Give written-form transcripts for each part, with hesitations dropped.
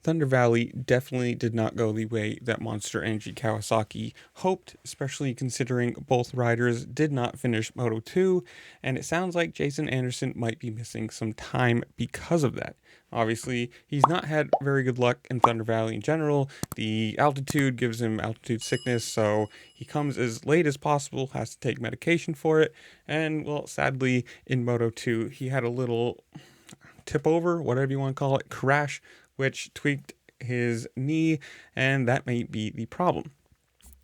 Thunder Valley definitely did not go the way that Monster Energy Kawasaki hoped, especially considering both riders did not finish Moto 2, and it sounds like Jason Anderson might be missing some time because of that. Obviously, he's not had very good luck in Thunder Valley in general. The altitude gives him altitude sickness, so he comes as late as possible, has to take medication for it, and, well, sadly, in Moto 2, he had a little tip over, whatever you want to call it, crash, which tweaked his knee, and that may be the problem.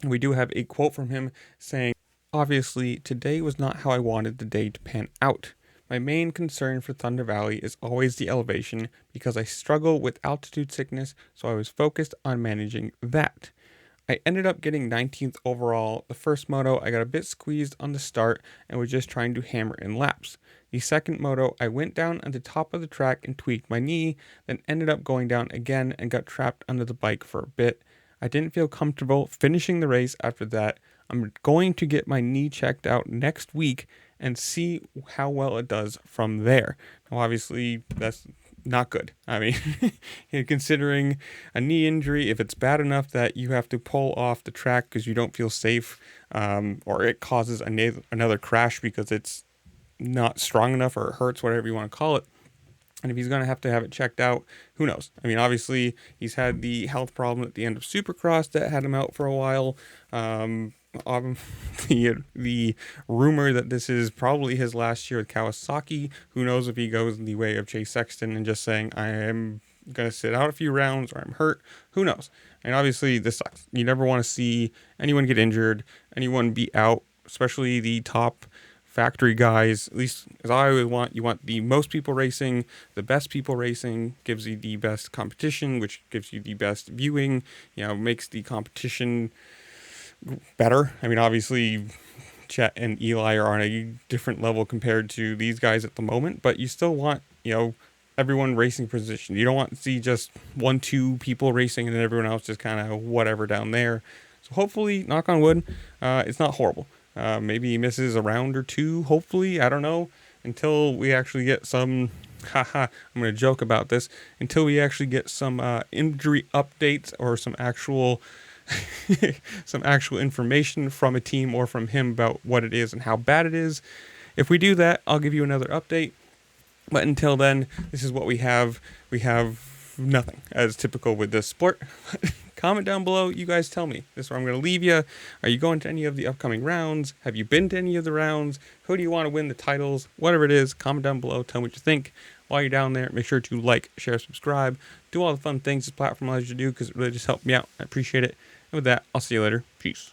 We do have a quote from him saying, "Obviously, today was not how I wanted the day to pan out. My main concern for Thunder Valley is always the elevation because I struggle with altitude sickness, so I was focused on managing that. I ended up getting 19th overall. The first moto, I got a bit squeezed on the start and was just trying to hammer in laps. The second moto, I went down at the top of the track and tweaked my knee, then ended up going down again and got trapped under the bike for a bit. I didn't feel comfortable finishing the race after that. I'm going to get my knee checked out next week and see how well it does from there." Now, obviously, that's not good. I mean, considering a knee injury, if it's bad enough that you have to pull off the track because you don't feel safe, or it causes another crash because it's not strong enough or it hurts, whatever you want to call it. And if he's going to have it checked out, who knows? I mean, obviously, he's had the health problem at the end of Supercross that had him out for a while. The rumor that this is probably his last year with Kawasaki. Who knows if he goes in the way of Chase Sexton and just saying, I am going to sit out a few rounds or I'm hurt. Who knows? And obviously, this sucks. You never want to see anyone get injured, anyone be out, especially the top factory guys. At least as I always want, you want the most people racing, the best people racing, gives you the best competition, which gives you the best viewing, makes the competition better. I mean, obviously Chet and Eli are on a different level compared to these guys at the moment, but you still want, everyone racing position. You don't want to see just 1-2 people racing and then everyone else just kind of whatever down there. So hopefully, knock on wood, it's not horrible. Maybe he misses a round or two, hopefully. I don't know. Until we actually get some, I'm going to joke about this, until we actually get some injury updates or some actual some actual information from a team or from him about what it is and how bad it is. If we do that, I'll give you another update. But until then, this is what we have. We have nothing, as typical with this sport. Comment down below. You guys tell me. This is where I'm going to leave you. Are you going to any of the upcoming rounds? Have you been to any of the rounds? Who do you want to win the titles? Whatever it is, comment down below. Tell me what you think. While you're down there, make sure to like, share, subscribe. Do all the fun things this platform allows you to do because it really just helps me out. I appreciate it. And with that, I'll see you later. Peace.